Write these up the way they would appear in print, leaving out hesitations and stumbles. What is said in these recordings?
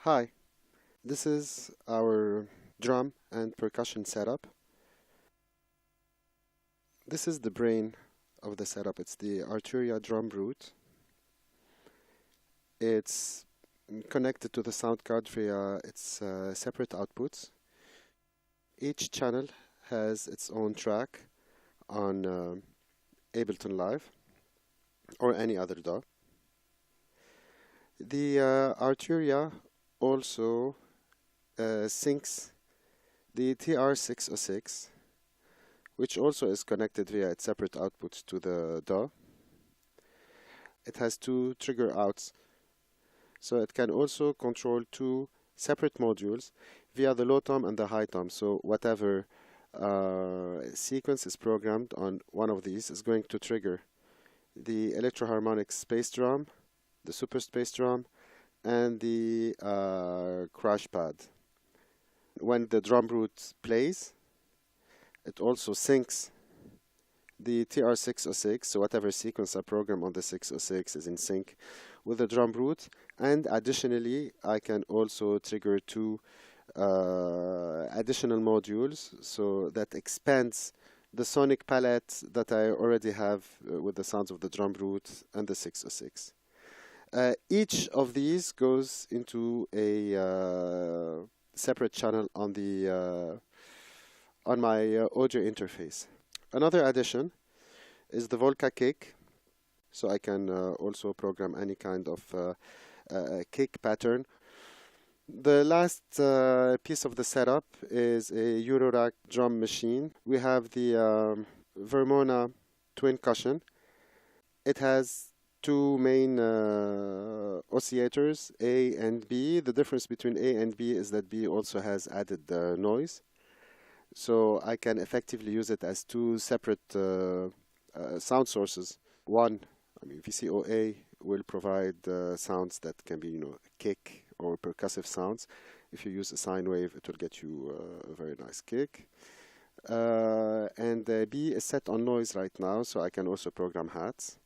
Hi, this is our drum and percussion setup. This is the brain of the setup. It's the Arturia Drumbrute. It's connected to the sound card via its separate outputs. Each channel has its own track on Ableton Live or any other DAW. The Arturia also syncs the TR-606, which also is connected via its separate outputs to the DAW. It has two trigger outs, so it can also control two separate modules via the low tom and the high tom. So whatever sequence is programmed on one of these is going to trigger the electroharmonic space drum, the super space drum, and the crash pad. When the Drumbrute plays, it also syncs the TR-606, so whatever sequence I program on the 606 is in sync with the Drumbrute, and additionally I can also trigger two additional modules, so that expands the sonic palette that I already have with the sounds of the Drumbrute and the 606. Each of these goes into a separate channel on the on my audio interface. Another addition is the Volca Kick, so I can also program any kind of kick pattern. The last piece of the setup is a Eurorack drum machine. We have the Vermona Twin Cussion. It has two main oscillators, A and B. The difference between A and B is that B also has added noise. So I can effectively use it as two separate sound sources. One, VCOA will provide sounds that can be, kick or percussive sounds. If you use a sine wave, it will get you a very nice kick. And B is set on noise right now, so I can also program hats.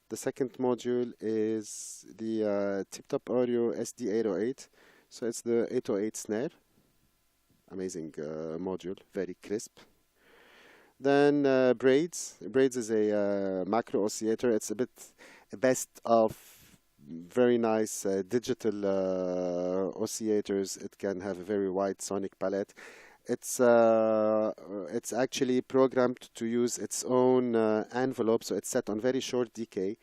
The second module is the Tiptop Audio SD808. So it's the 808 snare. Amazing module, very crisp. Then Braids. Braids is a macro oscillator. It's a bit best of very nice digital oscillators. It can have a very wide sonic palette. It's actually programmed to use its own envelope, so it's set on very short decay.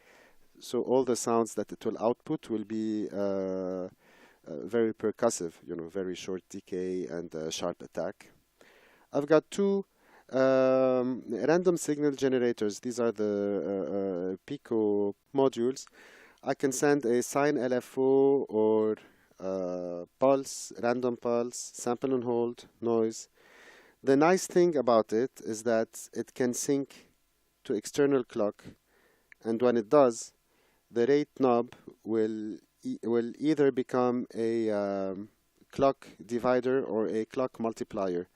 So all the sounds that it will output will be very percussive, very short decay and sharp attack. I've got two random signal generators. These are the Pico modules. I can send a sine LFO or pulse, random pulse, sample and hold, noise. The nice thing about it is that it can sync to external clock, and when it does, the rate knob will either become a clock divider or a clock multiplier.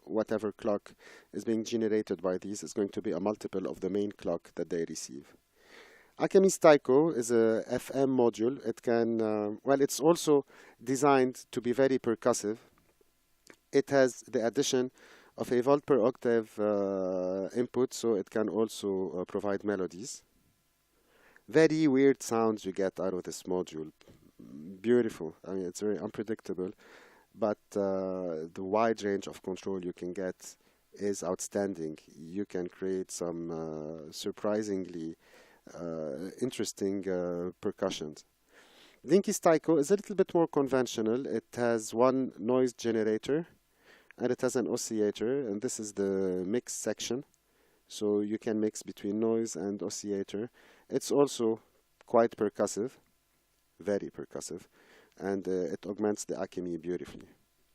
Whatever clock is being generated by these is going to be a multiple of the main clock that they receive. Akemi's Taiko is a FM module. It can, it's also designed to be very percussive. It has the addition of a volt per octave input, so it can also provide melodies. Very weird sounds you get out of this module. Beautiful. It's very unpredictable, but the wide range of control you can get is outstanding. You can create some surprisingly interesting percussions. Dinky's Taiko is a little bit more conventional. It has one noise generator and it has an oscillator, and this is the mix section. So you can mix between noise and oscillator. It's also quite percussive, very percussive, and it augments the Akemi beautifully.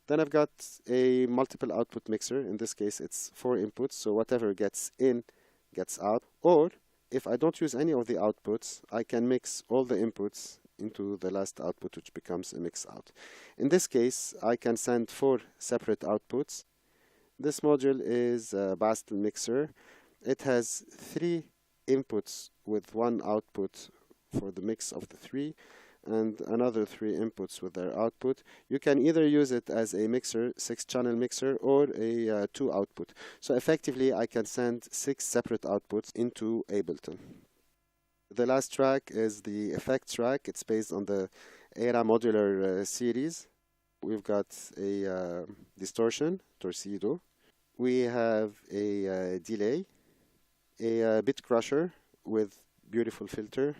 Then I've got a multiple output mixer. In this case, it's 4 inputs, so whatever gets in gets out. Or if I don't use any of the outputs, I can mix all the inputs into the last output, which becomes a mix out. In this case, I can send 4 separate outputs. This module is a Bastel mixer. It has 3 inputs with 1 output for the mix of the 3. and another 3 inputs with their output. You can either use it as a mixer, 6-channel mixer, or a 2 output. So effectively, I can send 6 separate outputs into Ableton. The last track is the effect track. It's based on the Aira modular series. We've got a distortion, torcido. We have a delay, a bit crusher with beautiful filter,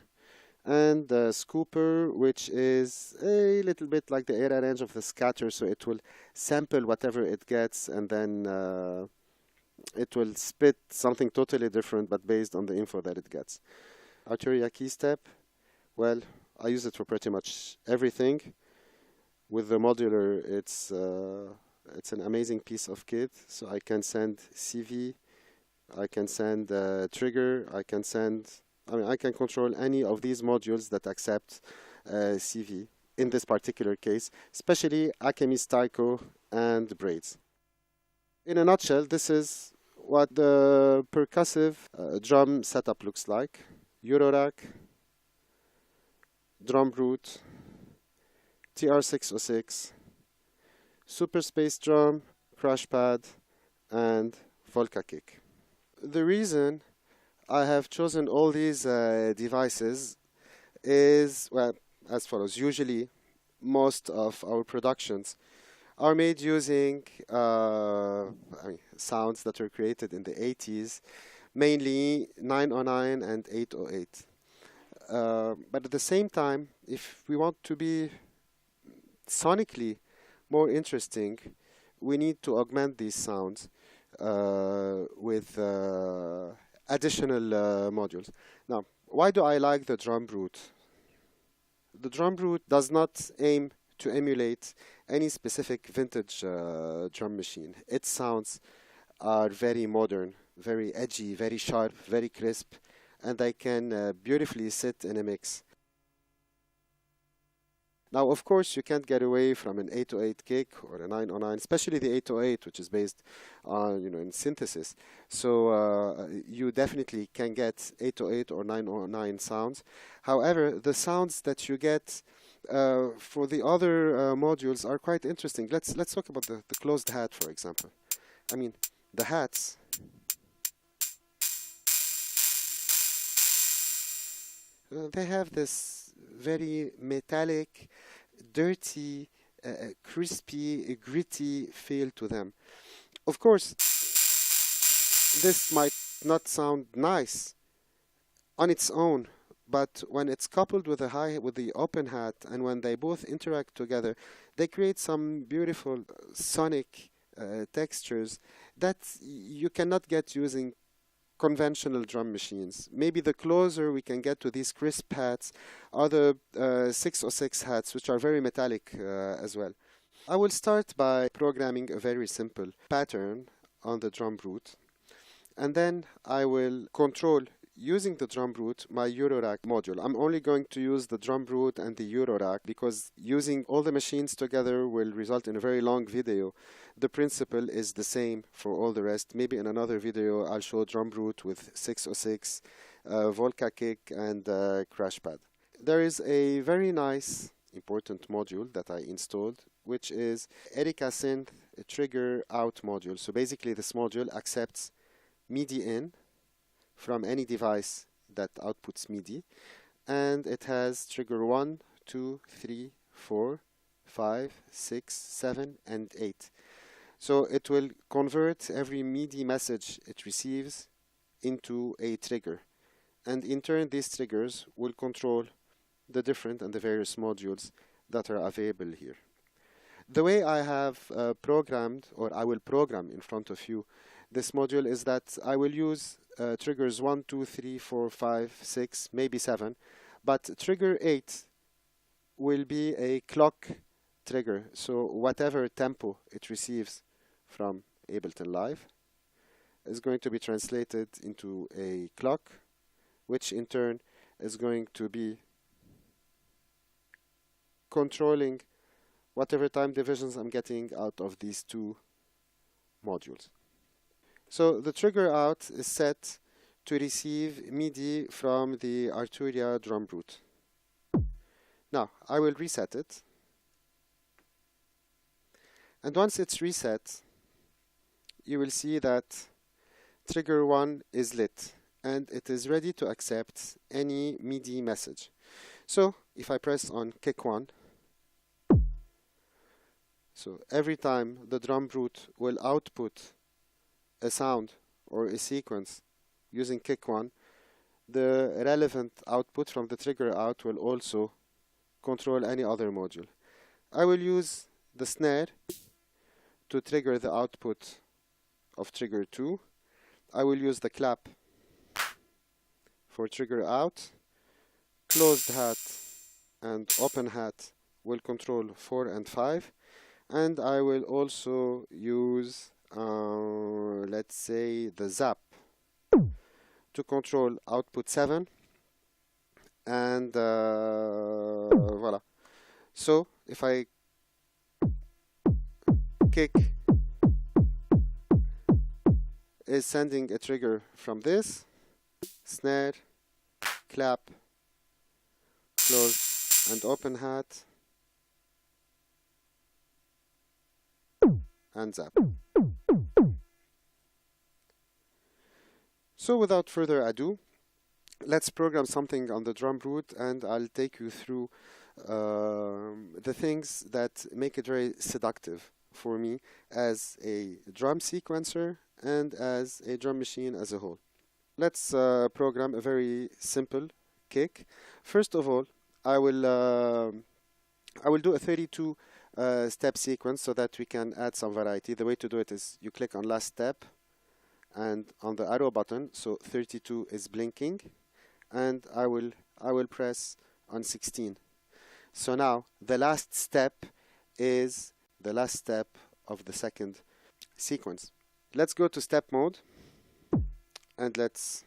and the scooper, which is a little bit like the Aira range of the scatter, so it will sample whatever it gets, and then it will spit something totally different, but based on the info that it gets. Arturia key step, well, I use it for pretty much everything. With the modular, it's an amazing piece of kit. So I can send CV, I can send trigger, I can control any of these modules that accept CV in this particular case, especially Akemi's Taiko and Braids. In a nutshell, this is what the percussive drum setup looks like. Eurorack, Drumbrute, TR606, Super Space Drum, Crash Pad, and Volca Kick. The reason I have chosen all these devices is, well, as follows. Usually, most of our productions are made using sounds that were created in the 80s, mainly 909 and 808. But at the same time, if we want to be sonically more interesting, we need to augment these sounds with additional modules. Now, why do I like the Drumbrute? The Drumbrute does not aim to emulate any specific vintage drum machine. Its sounds are very modern, very edgy, very sharp, very crisp, and they can beautifully sit in a mix. Now, of course, you can't get away from an 808 kick or a 909, especially the 808, which is based on, in synthesis. So you definitely can get 808 or 909 sounds. However, the sounds that you get for the other modules are quite interesting. Let's talk about the closed hat, for example. I mean, the hats. They have this very metallic, dirty, crispy, gritty feel to them. Of course, this might not sound nice on its own, but when it's coupled with the open hat, and when they both interact together, they create some beautiful sonic textures that you cannot get using conventional drum machines. Maybe the closer we can get to these crisp hats are the 606 hats, which are very metallic as well. I will start by programming a very simple pattern on the Drumbrute, and then I will control, using the Drumbrute, my Eurorack module. I'm only going to use the Drumbrute and the Eurorack because using all the machines together will result in a very long video. The principle is the same for all the rest. Maybe in another video I'll show Drumbrute with 606, Volca Kick, and Crash Pad. There is a very nice, important module that I installed, which is Erica Synths Trigger Out module. So basically this module accepts MIDI in from any device that outputs MIDI, and it has trigger 1, 2, 3, 4, 5, 6, 7, and 8. So it will convert every MIDI message it receives into a trigger, and in turn these triggers will control the different and the various modules that are available here. The way I have programmed, or I will program in front of you, this module is that I will use triggers 1, 2, 3, 4, 5, 6, maybe 7, but trigger 8 will be a clock trigger. So whatever tempo it receives from Ableton Live is going to be translated into a clock, which in turn is going to be controlling whatever time divisions I'm getting out of these two modules. So the trigger out is set to receive MIDI from the Arturia Drumbrute. Now, I will reset it. And once it's reset, you will see that trigger 1 is lit and it is ready to accept any MIDI message. So if I press on kick 1, so every time the Drumbrute will output a sound or a sequence using kick 1, the relevant output from the trigger out will also control any other module. I will use the snare to trigger the output of trigger 2. I will use the clap for trigger out. Closed hat and open hat will control 4 and 5. And I will also use, let's say, the zap to control output 7. And voila. So if I kick is sending a trigger from this, snare, clap, closed and open hat, and zap. So without further ado, let's program something on the Drumbrute, and I'll take you through the things that make it very seductive for me as a drum sequencer and as a drum machine as a whole. Let's program a very simple kick. First of all, I will do a 32 step sequence so that we can add some variety. The way to do it is you click on last step and on the arrow button, so 32 is blinking, and I will press on 16. So now the last step is the last step of the second sequence. Let's go to step mode and let's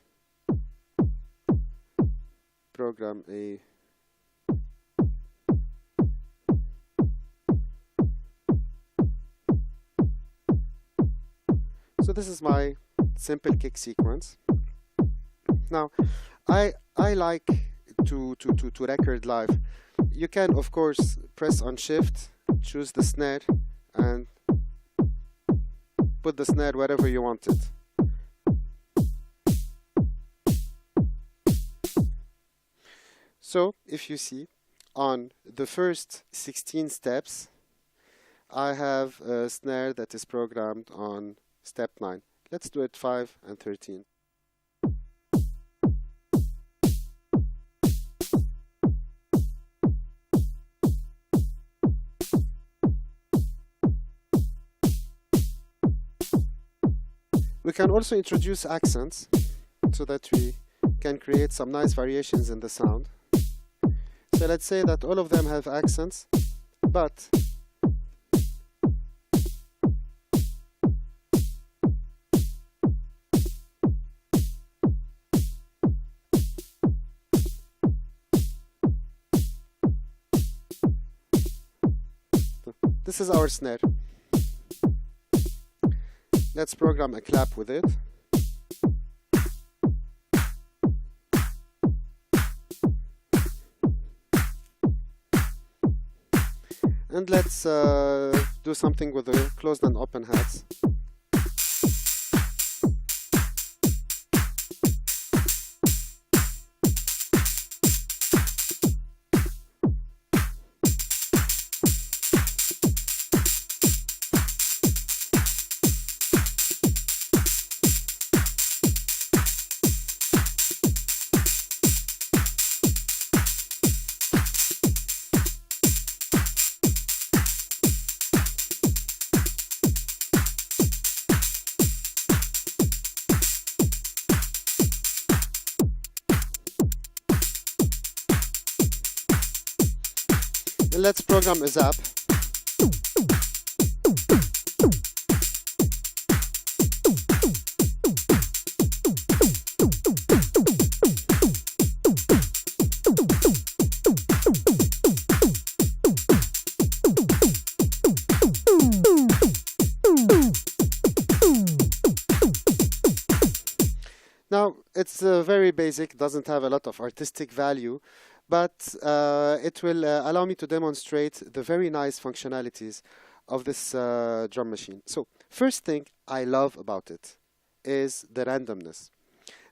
program a so this is my simple kick sequence. Now I like to record live. You can of course press on shift, choose the snare and put the snare wherever you want it. So if you see on the first 16 steps, I have a snare that is programmed on step 9. Let's do it 5 and 13. We can also introduce accents so that we can create some nice variations in the sound. So let's say that all of them have accents, but this is our snare. Let's program a clap with it. And let's do something with the closed and open hats. And let's program a zap. Now, it's very basic, doesn't have a lot of artistic value, but it will allow me to demonstrate the very nice functionalities of this drum machine. So first thing I love about it is the randomness.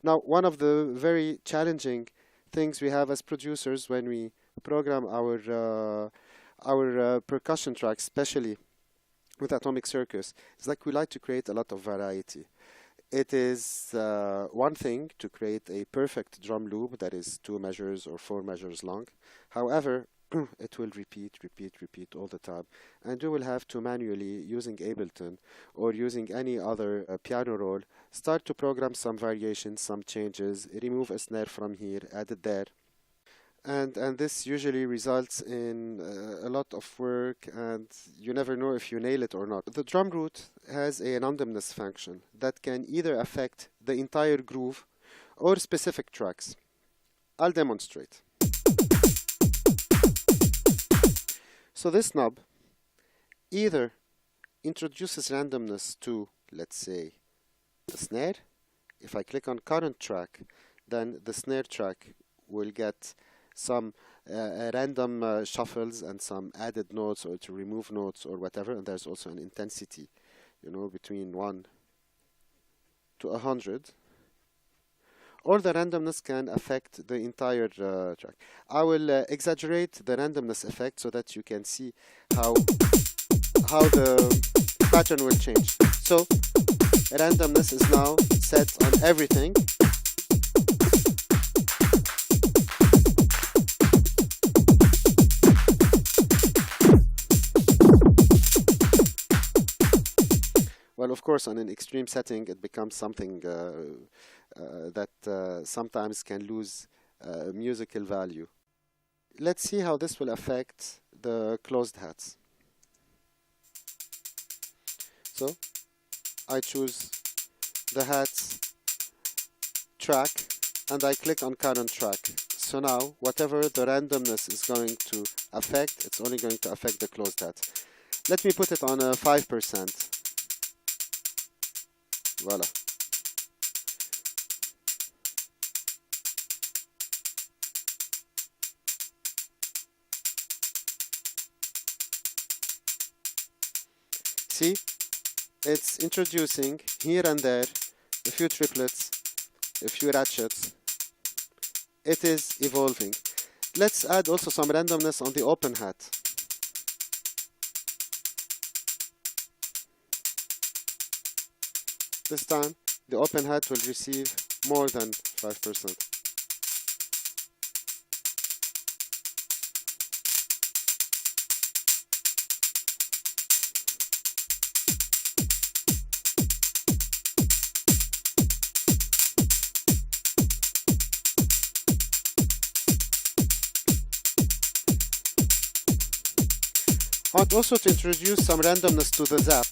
Now, one of the very challenging things we have as producers when we program our percussion tracks, especially with Atomic Circus, is like we like to create a lot of variety. It is one thing to create a perfect drum loop that is 2 measures or 4 measures long. However, it will repeat all the time, and you will have to manually, using Ableton or using any other piano roll, start to program some variations, some changes, remove a snare from here, add it there. And this usually results in a lot of work, and you never know if you nail it or not. The Drumbrute has a randomness function that can either affect the entire groove or specific tracks. I'll demonstrate. So this knob either introduces randomness to, let's say, the snare. If I click on current track, then the snare track will get some random shuffles and some added notes, or to remove notes or whatever, and there's also an intensity, you know, between 1 to 100. Or the randomness can affect the entire track. I will exaggerate the randomness effect so that you can see how the pattern will change. So randomness is now set on everything. Well, of course, on an extreme setting, it becomes something that sometimes can lose musical value. Let's see how this will affect the closed hats. So I choose the hats track and I click on current track. So now whatever the randomness is going to affect, it's only going to affect the closed hat. Let me put it on a 5%. Voila. See, it's introducing here and there a few triplets, a few ratchets. It is evolving. Let's add also some randomness on the open hat. This time, the open hat will receive more than 5%. I want also to introduce some randomness to the zap.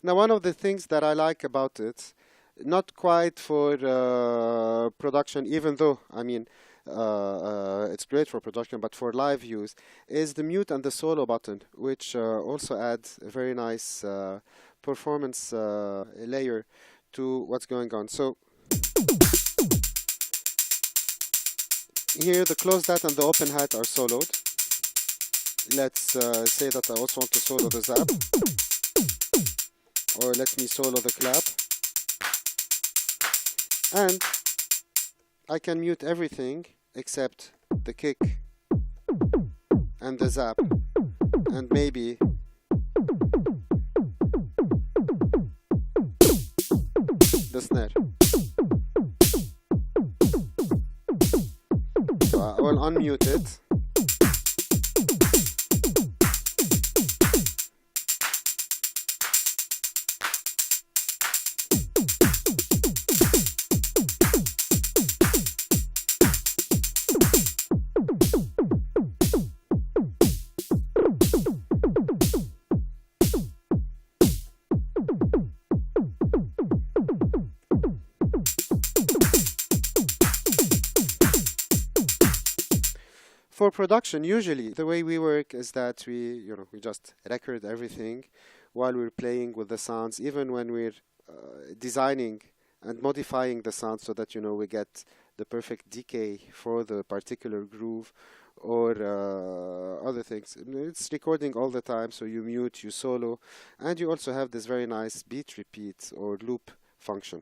Now, one of the things that I like about it, not quite for production, even though, I mean, it's great for production, but for live use, is the mute and the solo button, which also add a very nice performance layer to what's going on. So here the closed hat and the open hat are soloed. Let's say that I also want to solo the zap. Or let me solo the clap. And I can mute everything except the kick and the zap and maybe the snare. So, well, can unmute it. For production, usually the way we work is that we just record everything while we're playing with the sounds, even when we're designing and modifying the sound so that we get the perfect decay for the particular groove or other things. It's recording all the time, so you mute, you solo, and you also have this very nice beat repeat or loop function.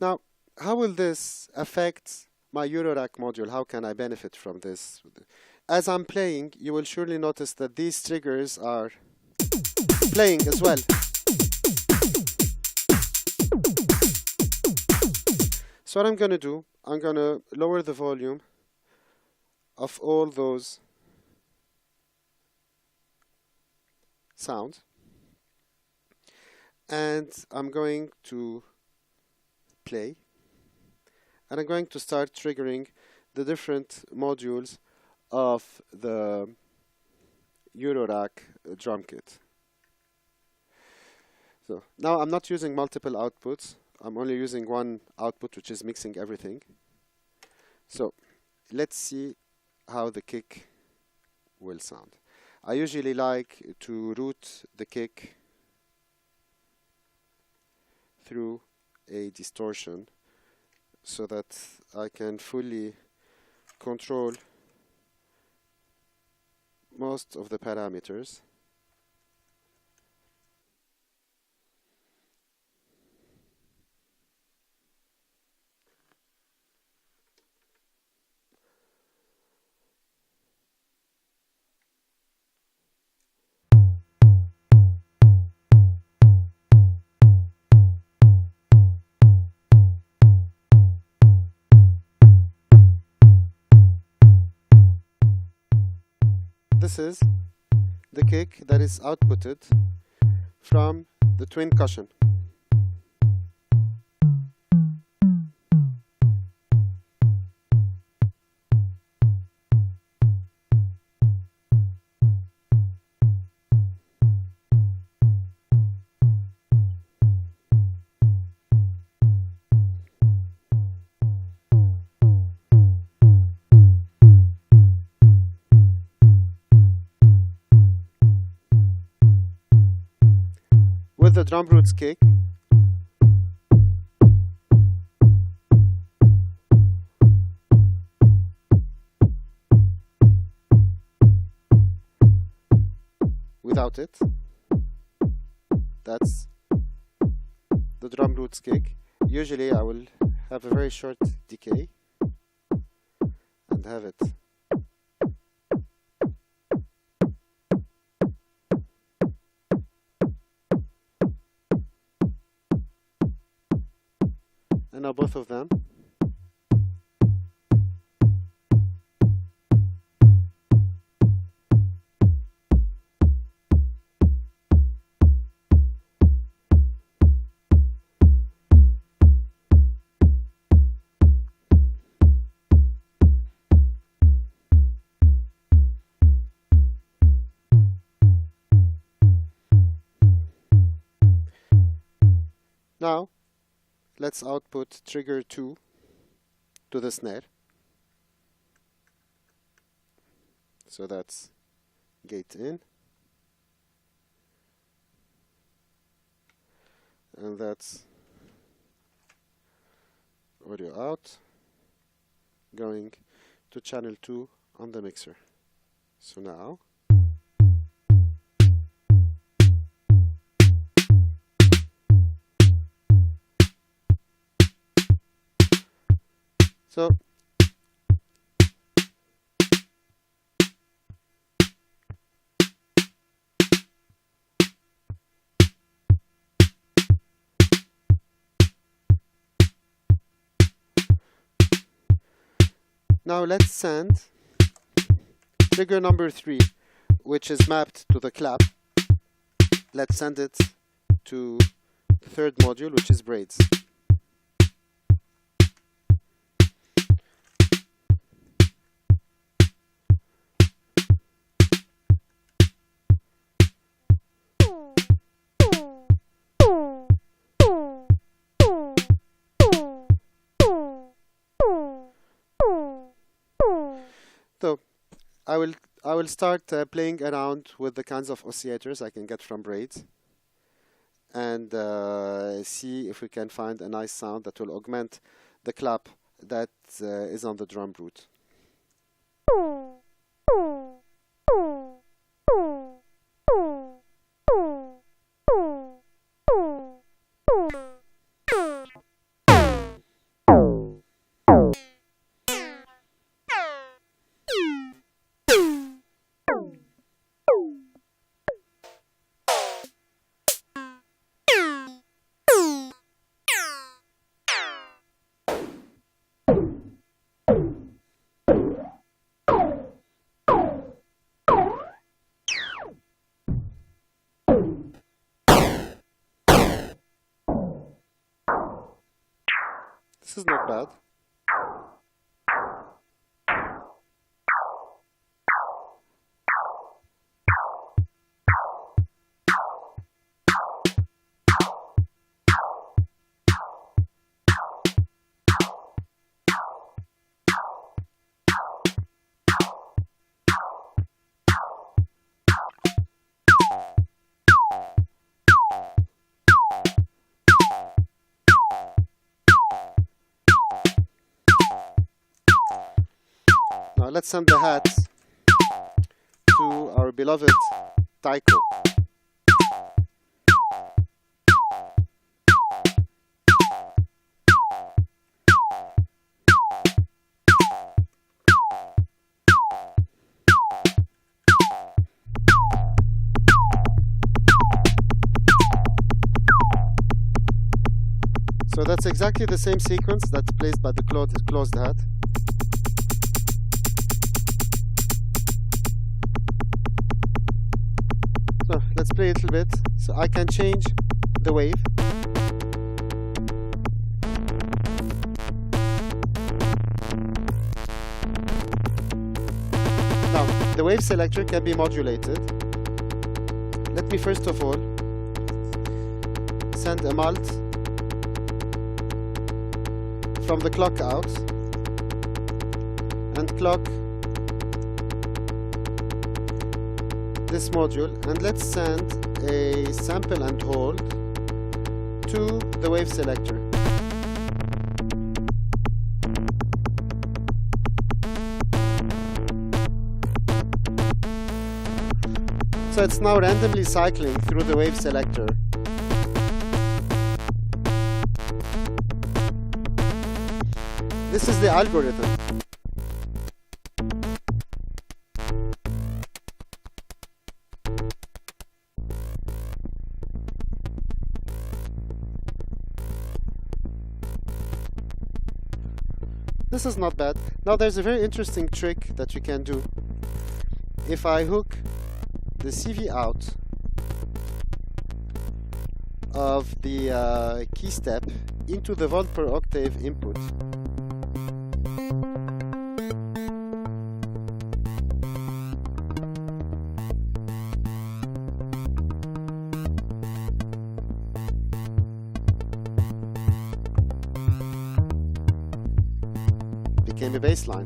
Now, how will this affect my Eurorack module? How can I benefit from this? As I'm playing, you will surely notice that these triggers are playing as well. So what I'm going to do, I'm going to lower the volume of all those sounds, and I'm going to play, and I'm going to start triggering the different modules of the Eurorack drum kit. So now I'm not using multiple outputs, I'm only using one output, which is mixing everything. So let's see how the kick will sound. I usually like to route the kick through a distortion so that I can fully control most of the parameters. This is the kick that is outputted from the Twin Cussion. With the Drumbrute kick, without it, that's the Drumbrute kick. Usually I will have a very short decay and have it and now both of them. Now let's output trigger 2 to the snare. So that's gate in, and that's audio out, going to channel 2 on the mixer. So now now let's send trigger number 3, which is mapped to the clap. Let's send it to the third module, which is Braids. So I will start playing around with the kinds of oscillators I can get from Braids, and see if we can find a nice sound that will augment the clap that is on the Drumbrute. This is not bad. Now let's send the hats to our beloved Taiko. So that's exactly the same sequence that's placed by the closed hat. So let's play a little bit. So I can change the wave. Now, the wave selector can be modulated. Let me first of all send a mult from the clock out and clock this module, and let's send a sample and hold to the wave selector. So it's now randomly cycling through the wave selector. This is the algorithm. This is not bad. Now there's a very interesting trick that you can do. If I hook the CV out of the key step into the volt per octave input, became a bass line.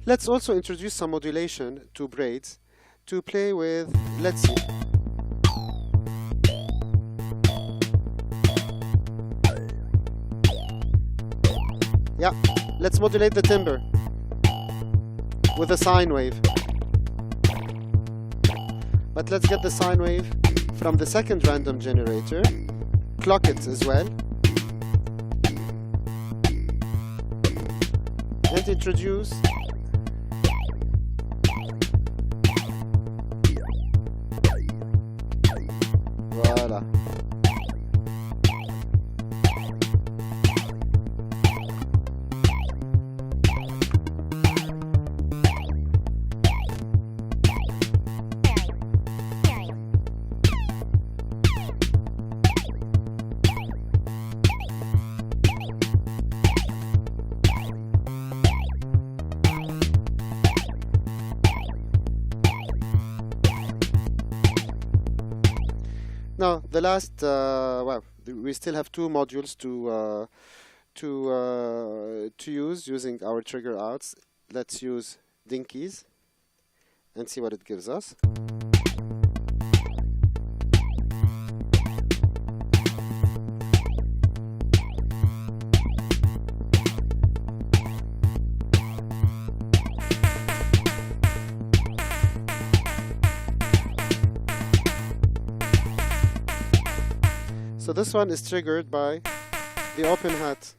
Let's also introduce some modulation to Braids to play with. Let's see. Yeah, let's modulate the timbre with a sine wave. But let's get the sine wave from the second random generator, clock it as well, and introduce voila. Now the last, well, we still have two modules to use using our trigger outs. Let's use Dinky's and see what it gives us. So this one is triggered by the open hat.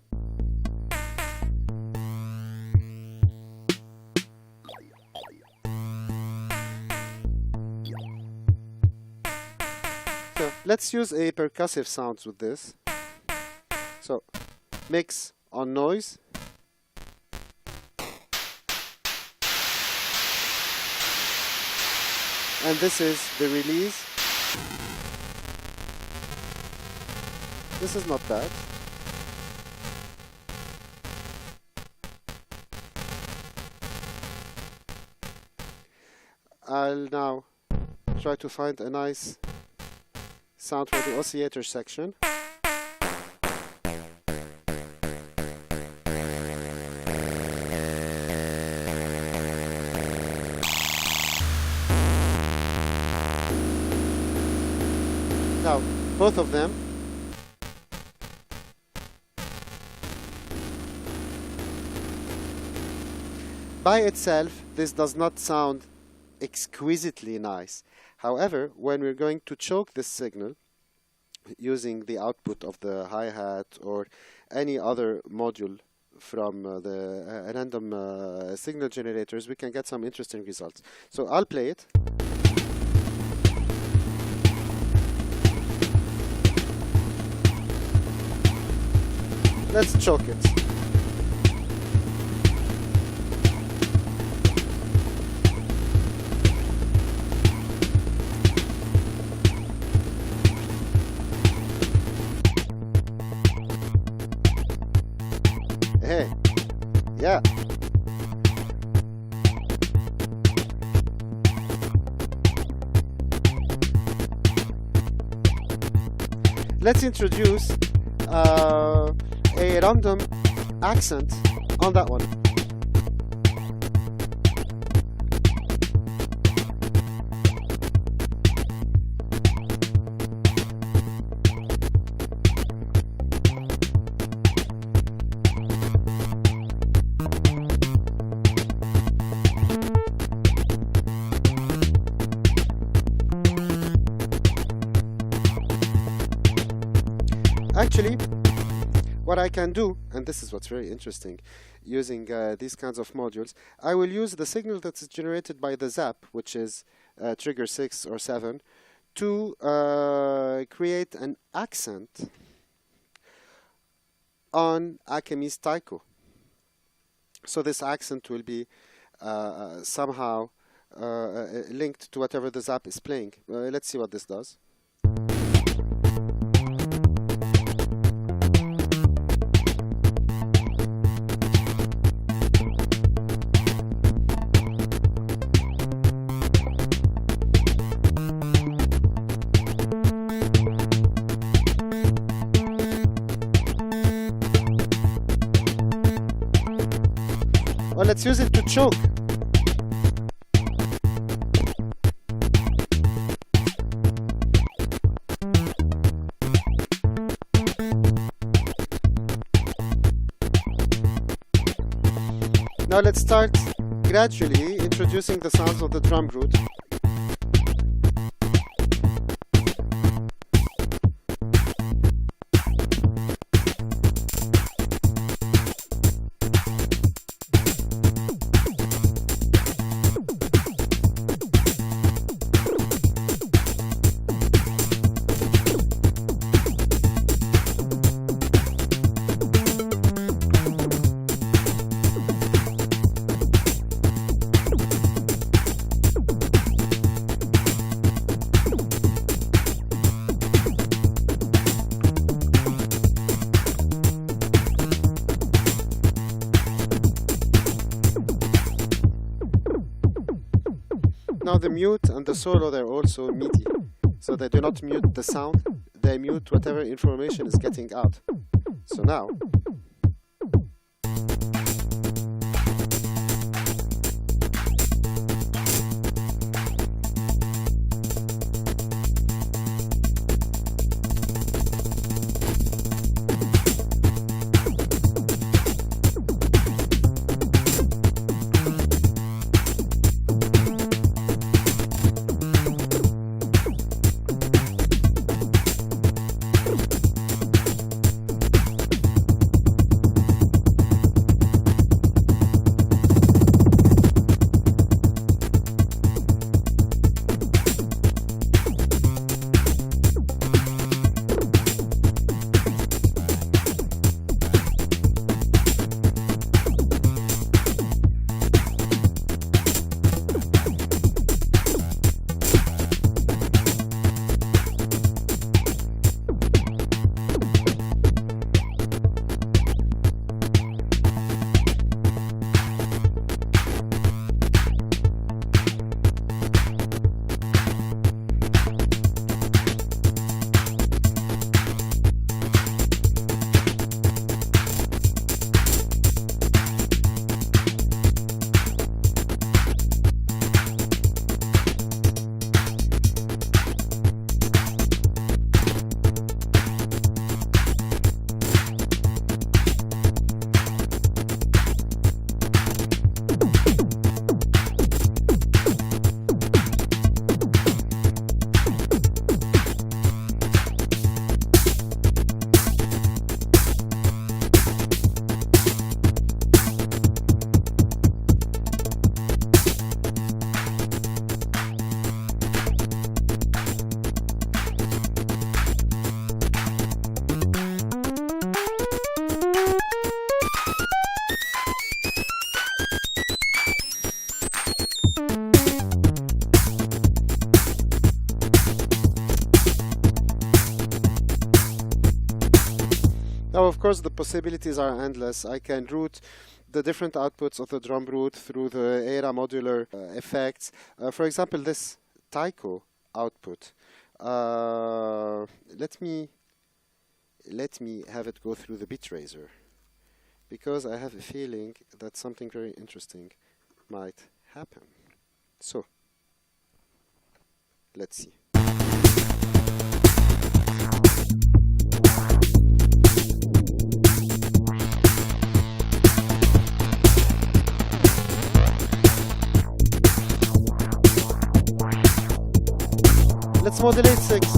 So let's use a percussive sounds with this. So mix on noise. And this is the release. This is not bad. I'll now try to find a nice sound for the oscillator section. Now, both of them. By itself, this does not sound exquisitely nice. However, when we're going to choke this signal using the output of the hi-hat or any other module from the random signal generators, we can get some interesting results. So I'll play it. Let's choke it. Hey, yeah. Let's introduce a random accent on that one. Actually, what I can do, and this is what's very interesting, using these kinds of modules, I will use the signal that is generated by the zap, which is trigger 6 or 7, to create an accent on Akemi's Taiko. So this accent will be somehow linked to whatever the zap is playing. Let's see what this does. Well, let's use it to choke. Now let's start gradually introducing the sounds of the Drumbrute. Now the mute and the solo, they're also MIDI, so they do not mute the sound, they mute whatever information is getting out. So now, now of course the possibilities are endless. I can route the different outputs of the Drumbrute through the Aira modular effects. For example, this Taiko output. Let me have it go through the bit raiser, because I have a feeling that something very interesting might happen. So let's see. Let's modulate 6.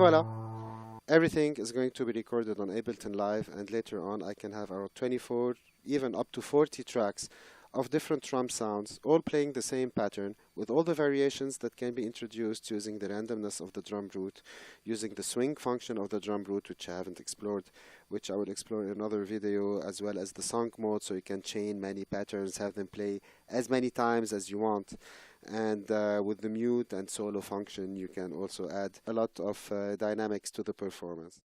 voila. Everything is going to be recorded on Ableton Live, and later on I can have around 24, even up to 40 tracks of different drum sounds, all playing the same pattern, with all the variations that can be introduced using the randomness of the Drumbrute, using the swing function of the Drumbrute, which I haven't explored, which I will explore in another video, as well as the song mode, so you can chain many patterns, have them play as many times as you want. And with the mute and solo function, you can also add a lot of dynamics to the performance.